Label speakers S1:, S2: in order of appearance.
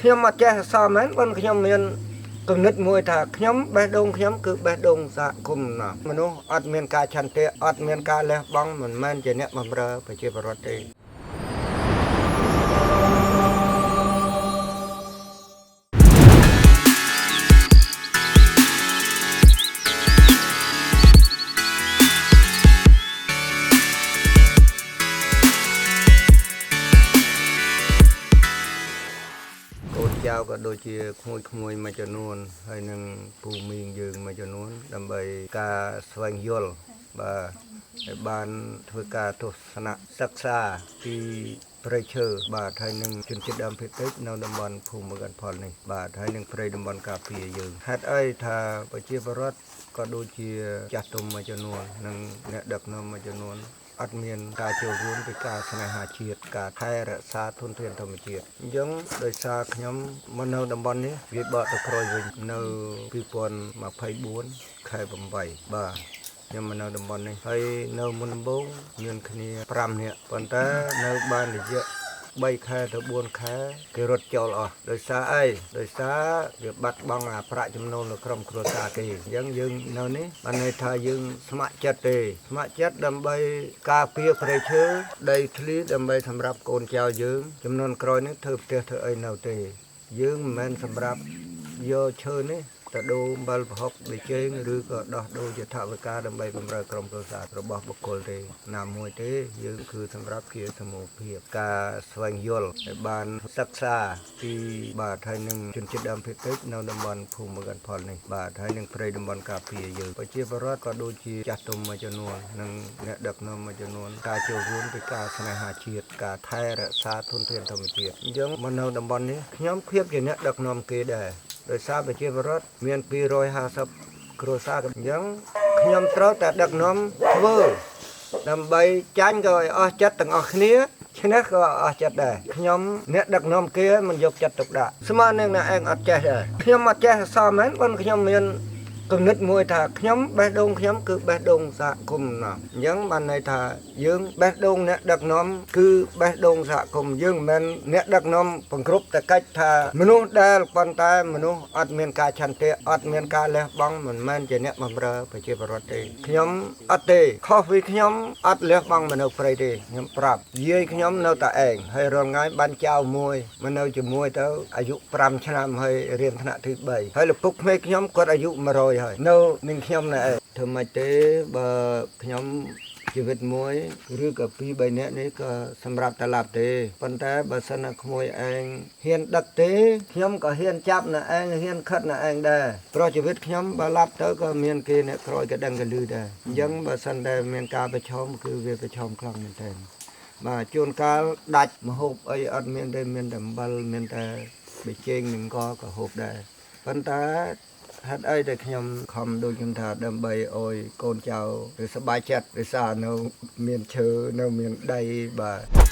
S1: ខ្ញុំអត់ចេះសមែនប៉ុន្តែខ្ញុំមានគំនិតមួយថាខ្ញុំបេះដូងខ្ញុំគឺបេះដូងសហគមន៍ណាមនុស្សអត់មានការឆន្ទៈអត់មានការលះបង់មិនមែនជាអ្នកបម្រើប្រជាពលរដ្ឋទេចៅក៏ដូចជាក្មួយមួយចំនួនហើយនឹងពូមីងយើងមួយចំនួនដើម្បីការស្វែងយល់បាទឲ្យបានធ្វើការទស្សនៈសិក្សាពីព្រៃឈើបាទហើយនឹងជនជាតិដើមភាគតិចនៅតំបន់ភូមិកាន់ផលនេះបាទហើយនឹងព្រៃតំបន់ការពារយើងហេតុអីថាប្រជាពលរដ្ឋក៏ដូចជាចាស់ទុំមួយចំនួននិងអ្នកដឹកនាំមួយចំនួនអត់មានការចូលរួមពីការស្នេហាជាតិការថែរក្សាធនធានធម្មជាតិអញ្ចឹងដោយសារខ្ញុំមកនៅតំបន់នេះវាបកទៅក្រោយវិញនៅ2024ខែ8បាទខ្ញុំមកនៅតំបន់នេះហើយនៅមុនដំបូងមានគ្នា5នាក់ប៉ុន្តែនៅបានរយៈ3ខែទៅ4ខែគេរត់ចូលអស់ដោយសារអីដោយសារវាបាត់បង់អាប្រាក់ចំណូលនៅក្រុមគ្រួសារគេអញ្ចឹងយើងនៅនេះបានន័យថាយើងស្ម័គ្រចិត្តទេស្ម័គ្រចិត្តដើម្បីការពារព្រៃឈើដីធ្លីដើម្បីសម្រាប់កូនចៅយើងចំនួនក្រោយនេះធ្វើផ្ទះធ្វើអីនៅទេយើងមិនមែនសម្រាប់យកឈើនេះទៅដូរអំបិលប្រហុកប៊ីចេងឬក៏ដោះដូរជាថវិកាដើម្បីបម្រើក្រុមគ្រួសាររបស់បុគ្គលទេណាមួយទេយើងគឺសម្រាប់ជាសមូហភាពការស្វែងយល់ឲ្យបានសិក្សាពីបាទហើយនឹងជនជាតិដើមភាគតិចនៅតំបន់ភូមិកាន់ផលនេះបាទហើយនឹងព្រៃតំបន់ការពារយើងប្រជាពលរដ្ឋក៏ដូចជាចាស់ទុំមួយចំនួននិងអ្នកដឹកនាំមួយចំនួនការចូលរួមពីការស្នេហាជាតិការថែរក្សាធនធានធម្មជាតិអញ្ចឹងមកនៅតំបន់នេះខ្ញុំភាពជាអ្នកដឹកនាំគេដែរដោយសារប្រជាពលរដ្ឋមាន250គ្រួសារអញ្ចឹងខ្ញុំត្រូវតែដឹកនាំធ្វើដើម្បីចាញ់ក៏ឲ្យអស់ចិត្តទាំងអស់គ្នាឈ្នះក៏អស់ចិត្តដែរខ្ញុំអ្នកដឹកនាំគេមិនយកចិត្តទុកដាក់ស្មើនឹងអ្នកឯងអត់ចេះដែរខ្ញុំអត់ចេះសមែនប៉ុន្តែខ្ញុំមានគំនិតមួយថាខ្ញុំបេះដូងខ្ញុំគឺបេះដូងសហគមន៍ណាអញ្ចឹងបានន័យថាយើងបេះដូងអ្នកដឹកនាំគឺបេះដូងសហគមន៍យើងមិនមែនអ្នកដឹកនាំបង្គ្រប់តែកិច្ចថាមនុស្សដែលប៉ុន្តែមនុស្សអត់មានការឆន្ទៈអត់មានការលះបង់មិនមែនជាអ្នកបម្រើប្រជាពលរដ្ឋទេខ្ញុំអត់ទេខុសពីខ្ញុំអត់លះបង់មនុស្សព្រៃទេខ្ញុំប្រាប់យាយខ្ញុំនៅតែឯងហើយរាល់ថ្ងៃបានចៅមួយមកនៅជាមួយទៅអាយុ5ឆ្នាំហើយរៀនថ្នាក់ទី3ហើយឪពុកក្មេងខ្ញុំគាត់អាយុ100ហើយនៅនឹងខ្ញុំណែឯងធ្វើម៉េចទេបើខ្ញុំជីវិតមួយឬក៏2 3នាក់នេះក៏សម្រាប់តែឡាប់ទេប៉ុន្តែបើសិនណាក្មួយឯងហ៊ានដឹកទេខ្ញុំក៏ហ៊ានចាប់ណែឯងហ៊ានខិតណែឯងដែរព្រោះជីវិតខ្ញុំបើឡាប់ទៅក៏មានគេអ្នកក្រោយក៏ដឹងក៏លឺដែរអញ្ចឹងបើសិនតែមានការប្រឈមគឺវាប្រឈមខ្លាំងមែនទែនបាទជួនកាលដាច់មហូបអីអត់មានទេមានតែអំបិលមានតែប៊ីចេងនឹងក៏ហូបដែរប៉ុន្តែហេតុអីដែលខ្ញុំខំដូចខ្ញុំថាដើម្បីឲ្យកូនចៅឬសប្បាយចិត្តដោយសារនៅមានឈើនៅមានដីបាទ